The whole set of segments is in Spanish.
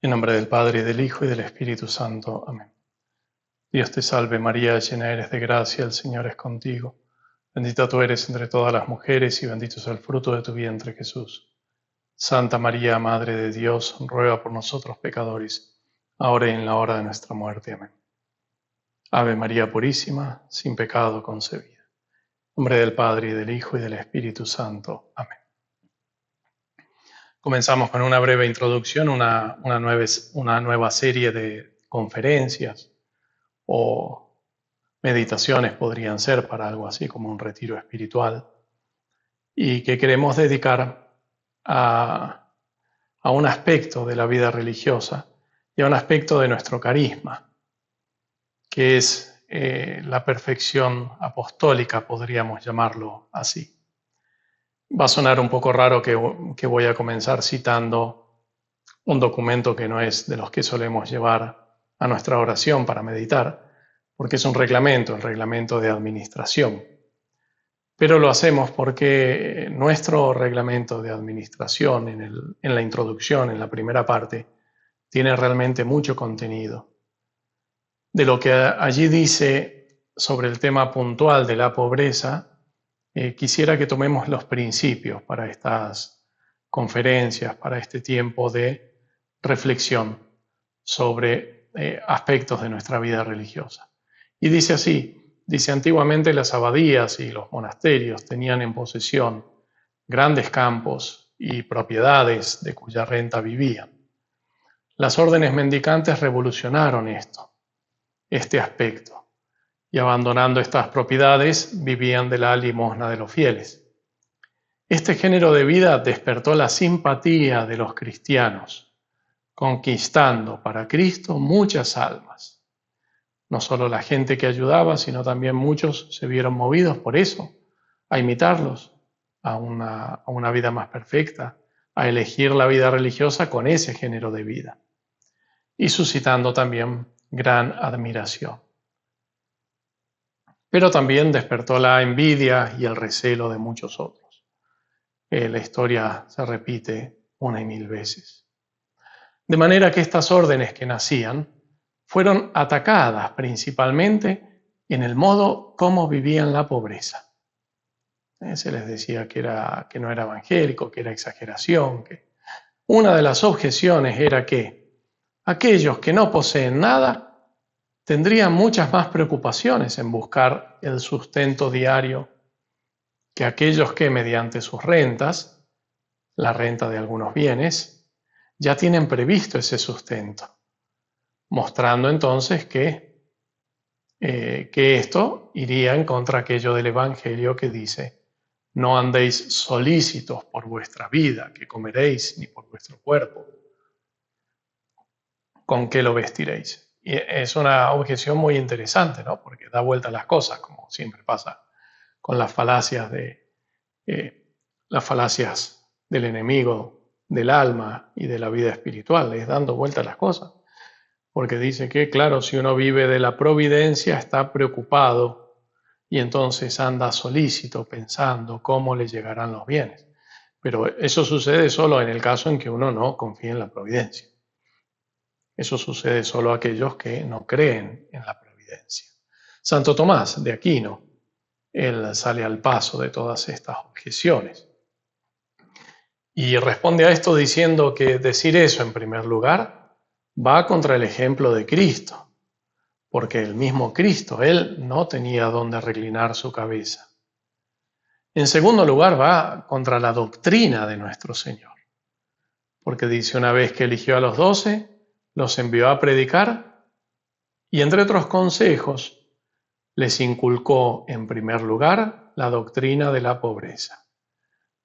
En nombre del Padre, y del Hijo, y del Espíritu Santo. Amén. Dios te salve María, llena eres de gracia, el Señor es contigo. Bendita tú eres entre todas las mujeres, y bendito es el fruto de tu vientre, Jesús. Santa María, Madre de Dios, ruega por nosotros pecadores, ahora y en la hora de nuestra muerte. Amén. Ave María Purísima, sin pecado concebida. En nombre del Padre, y del Hijo, y del Espíritu Santo. Amén. Comenzamos con una breve introducción, una nueva serie de conferencias o meditaciones podrían ser para algo así como un retiro espiritual, y que queremos dedicar a un aspecto de la vida religiosa y a un aspecto de nuestro carisma, que es la perfección apostólica, podríamos llamarlo así. Va a sonar un poco raro que voy a comenzar citando un documento que no es de los que solemos llevar a nuestra oración para meditar, porque es un reglamento, el reglamento de administración. Pero lo hacemos porque nuestro reglamento de administración en la introducción, en la primera parte, tiene realmente mucho contenido. De lo que allí dice sobre el tema puntual de la pobreza, quisiera que tomemos los principios para estas conferencias, para este tiempo de reflexión sobre aspectos de nuestra vida religiosa. Y dice así, dice: antiguamente las abadías y los monasterios tenían en posesión grandes campos y propiedades de cuya renta vivían. Las órdenes mendicantes revolucionaron este aspecto, y abandonando estas propiedades vivían de la limosna de los fieles. Este género de vida despertó la simpatía de los cristianos, conquistando para Cristo muchas almas. No solo la gente que ayudaba, sino también muchos se vieron movidos por eso, a imitarlos, a una vida más perfecta, a elegir la vida religiosa con ese género de vida, y suscitando también gran admiración. Pero también despertó la envidia y el recelo de muchos otros. La historia se repite una y mil veces. De manera que estas órdenes que nacían fueron atacadas principalmente en el modo como vivían la pobreza. Se les decía que no era evangélico, que era exageración. Una de las objeciones era que aquellos que no poseen nada tendrían muchas más preocupaciones en buscar el sustento diario que aquellos que, mediante sus rentas, la renta de algunos bienes, ya tienen previsto ese sustento, mostrando entonces que esto iría en contra aquello del Evangelio que dice: no andéis solícitos por vuestra vida, que comeréis, ni por vuestro cuerpo, con qué lo vestiréis. Y es una objeción muy interesante, ¿no? Porque da vuelta a las cosas, como siempre pasa con las falacias del enemigo del alma y de la vida espiritual, es dando vuelta a las cosas. Porque dice que, claro, si uno vive de la providencia, está preocupado y entonces anda solícito pensando cómo le llegarán los bienes. Pero eso sucede solo en el caso en que uno no confía en la providencia. Eso sucede solo a aquellos que no creen en la providencia. Santo Tomás de Aquino, él sale al paso de todas estas objeciones y responde a esto diciendo que decir eso, en primer lugar, va contra el ejemplo de Cristo, porque el mismo Cristo, él no tenía dónde reclinar su cabeza. En segundo lugar, va contra la doctrina de nuestro Señor, porque dice: una vez que eligió a los 12, los envió a predicar y, entre otros consejos, les inculcó en primer lugar la doctrina de la pobreza.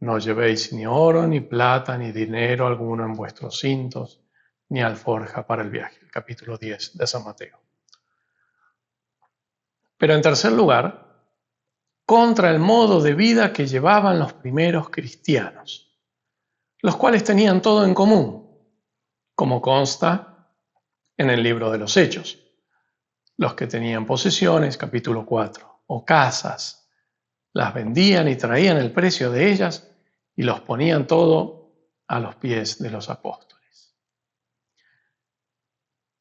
No llevéis ni oro, ni plata, ni dinero alguno en vuestros cintos, ni alforja para el viaje. El capítulo 10 de San Mateo. Pero en tercer lugar, contra el modo de vida que llevaban los primeros cristianos, los cuales tenían todo en común, como consta en el libro de los Hechos. Los que tenían posesiones, capítulo 4, o casas, las vendían y traían el precio de ellas y los ponían todo a los pies de los apóstoles.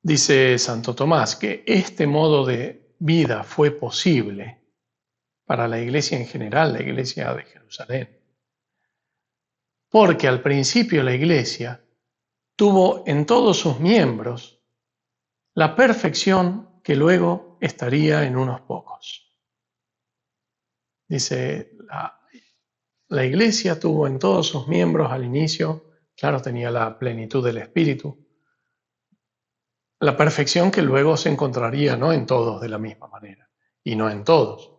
Dice Santo Tomás que este modo de vida fue posible para la Iglesia en general, la Iglesia de Jerusalén, porque al principio la Iglesia tuvo en todos sus miembros la perfección que luego estaría en unos pocos. Dice, la Iglesia tuvo en todos sus miembros al inicio, claro, tenía la plenitud del Espíritu, la perfección que luego se encontraría no en todos de la misma manera, y no en todos.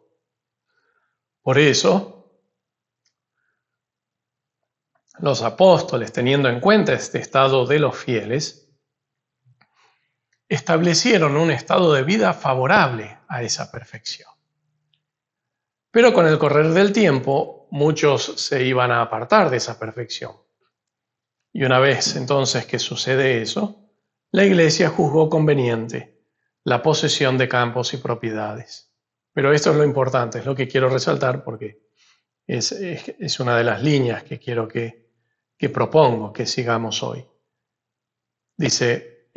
Por eso, los apóstoles, teniendo en cuenta este estado de los fieles, establecieron un estado de vida favorable a esa perfección. Pero con el correr del tiempo, muchos se iban a apartar de esa perfección. Y una vez entonces que sucede eso, la Iglesia juzgó conveniente la posesión de campos y propiedades. Pero esto es lo importante, es lo que quiero resaltar porque es una de las líneas que quiero que propongo que sigamos hoy. Dice,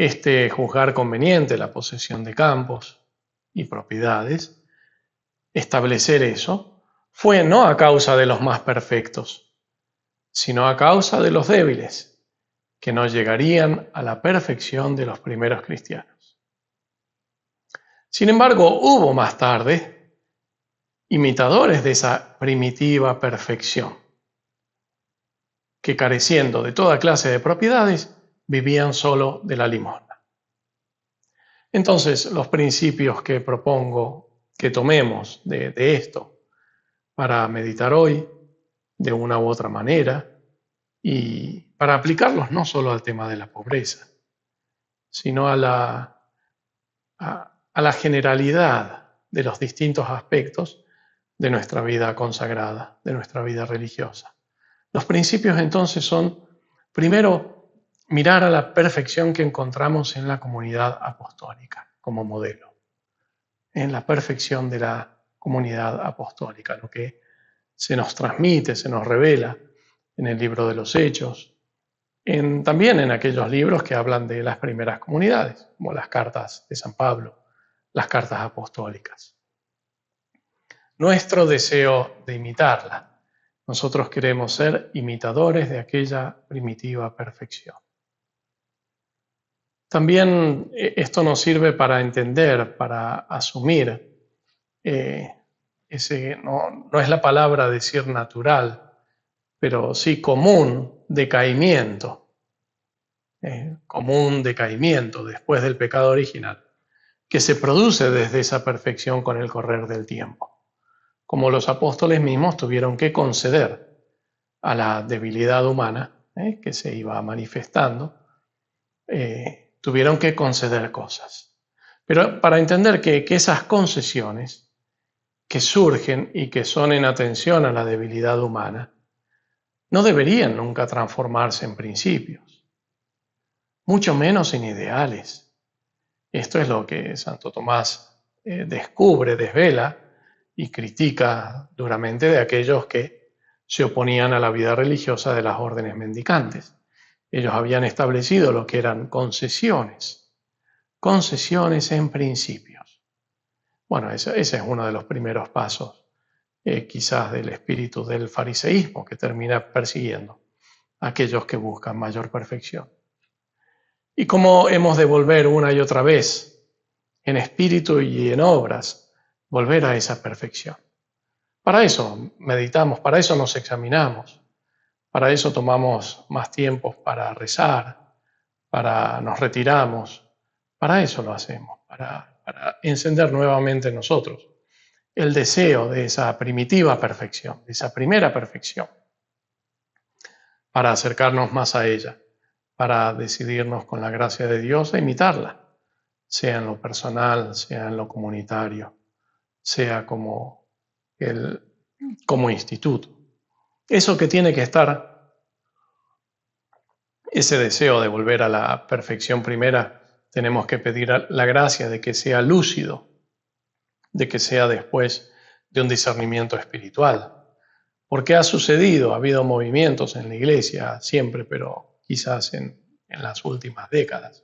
juzgar conveniente la posesión de campos y propiedades, establecer eso, fue no a causa de los más perfectos, sino a causa de los débiles, que no llegarían a la perfección de los primeros cristianos. Sin embargo, hubo más tarde imitadores de esa primitiva perfección, que careciendo de toda clase de propiedades, vivían solo de la limosna. Entonces, los principios que propongo que tomemos de esto para meditar hoy de una u otra manera y para aplicarlos no solo al tema de la pobreza, sino a la generalidad de los distintos aspectos de nuestra vida consagrada, de nuestra vida religiosa. Los principios entonces son, primero, mirar a la perfección que encontramos en la comunidad apostólica como modelo, en la perfección de la comunidad apostólica, lo que se nos transmite, se nos revela en el libro de los Hechos, también en aquellos libros que hablan de las primeras comunidades, como las cartas de San Pablo, las cartas apostólicas. Nuestro deseo de imitarla. Nosotros queremos ser imitadores de aquella primitiva perfección. También esto nos sirve para entender, para asumir no es la palabra decir natural, pero sí común decaimiento después del pecado original, que se produce desde esa perfección con el correr del tiempo. Como los apóstoles mismos tuvieron que conceder a la debilidad humana que se iba manifestando, tuvieron que conceder cosas. Pero para entender que esas concesiones que surgen y que son en atención a la debilidad humana, no deberían nunca transformarse en principios, mucho menos en ideales. Esto es lo que Santo Tomás descubre, desvela y critica duramente de aquellos que se oponían a la vida religiosa de las órdenes mendicantes. Ellos habían establecido lo que eran concesiones en principios. Bueno, ese es uno de los primeros pasos, quizás del espíritu del fariseísmo, que termina persiguiendo a aquellos que buscan mayor perfección. Y cómo hemos de volver una y otra vez, en espíritu y en obras, volver a esa perfección. Para eso meditamos, para eso nos examinamos, para eso tomamos más tiempo para rezar, nos retiramos, para eso lo hacemos, para encender nuevamente en nosotros el deseo de esa primitiva perfección, de esa primera perfección, para acercarnos más a ella, para decidirnos con la gracia de Dios a imitarla, sea en lo personal, sea en lo comunitario, sea como instituto. Eso que tiene que estar, ese deseo de volver a la perfección primera, tenemos que pedir la gracia de que sea lúcido, de que sea después de un discernimiento espiritual. Porque ha habido movimientos en la Iglesia siempre, pero quizás en las últimas décadas,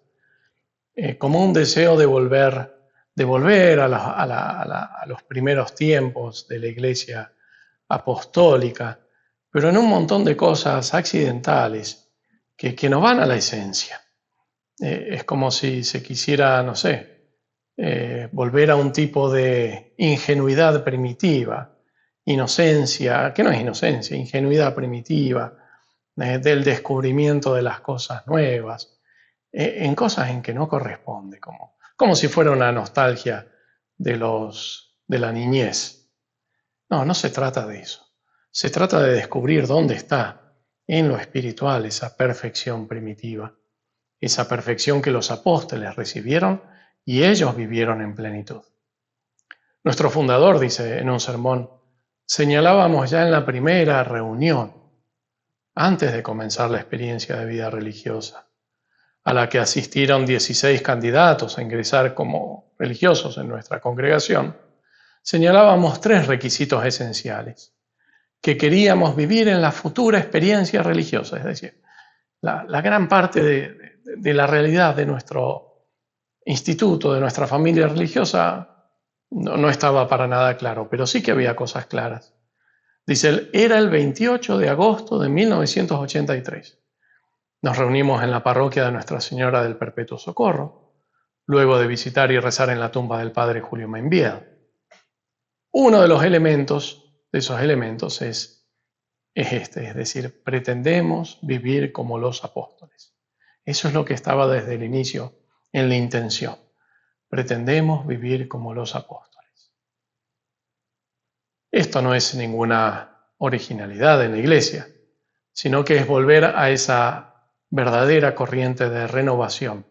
como un deseo de volver a los primeros tiempos de la Iglesia apostólica, pero en un montón de cosas accidentales que no van a la esencia. Es como si se quisiera, no sé, volver a un tipo de ingenuidad primitiva, inocencia, que no es inocencia, ingenuidad primitiva, del descubrimiento de las cosas nuevas, en cosas en que no corresponde, como si fuera una nostalgia de la niñez. No, no se trata de eso. Se trata de descubrir dónde está en lo espiritual esa perfección primitiva, esa perfección que los apóstoles recibieron y ellos vivieron en plenitud. Nuestro fundador dice en un sermón, señalábamos ya en la primera reunión, antes de comenzar la experiencia de vida religiosa, a la que asistieron 16 candidatos a ingresar como religiosos en nuestra congregación, señalábamos 3 requisitos esenciales que queríamos vivir en la futura experiencia religiosa, es decir, la gran parte de la realidad de nuestro instituto, de nuestra familia religiosa, no estaba para nada claro, pero sí que había cosas claras. Dice, era el 28 de agosto de 1983. Nos reunimos en la parroquia de Nuestra Señora del Perpetuo Socorro, luego de visitar y rezar en la tumba del padre Julio Membieda. Uno de los elementos, de esos elementos, es este, es decir, pretendemos vivir como los apóstoles. Eso es lo que estaba desde el inicio en la intención. Pretendemos vivir como los apóstoles. Esto no es ninguna originalidad en la Iglesia, sino que es volver a esa verdadera corriente de renovación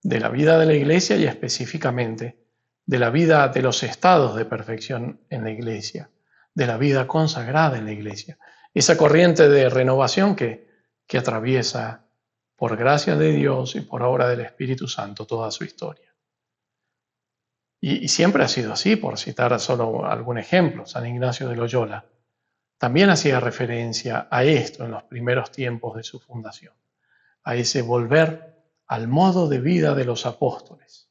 de la vida de la Iglesia y específicamente de la vida de los estados de perfección en la Iglesia, de la vida consagrada en la Iglesia. Esa corriente de renovación que atraviesa, por gracia de Dios y por obra del Espíritu Santo, toda su historia. Y siempre ha sido así, por citar solo algún ejemplo. San Ignacio de Loyola también hacía referencia a esto en los primeros tiempos de su fundación, a ese volver al modo de vida de los apóstoles.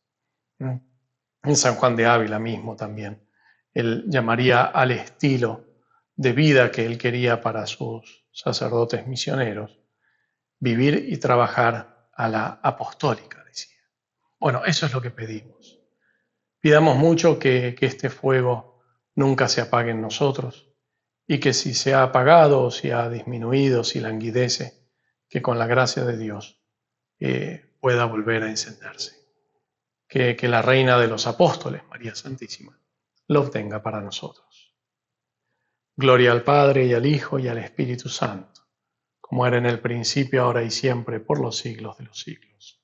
En San Juan de Ávila mismo también, él llamaría al estilo de vida que él quería para sus sacerdotes misioneros, vivir y trabajar a la apostólica, decía. Bueno, eso es lo que pedimos. Pidamos mucho que este fuego nunca se apague en nosotros y que si se ha apagado o si ha disminuido, si languidece, que con la gracia de Dios pueda volver a encenderse. Que la Reina de los Apóstoles, María Santísima, lo obtenga para nosotros. Gloria al Padre y al Hijo y al Espíritu Santo, como era en el principio, ahora y siempre, por los siglos de los siglos.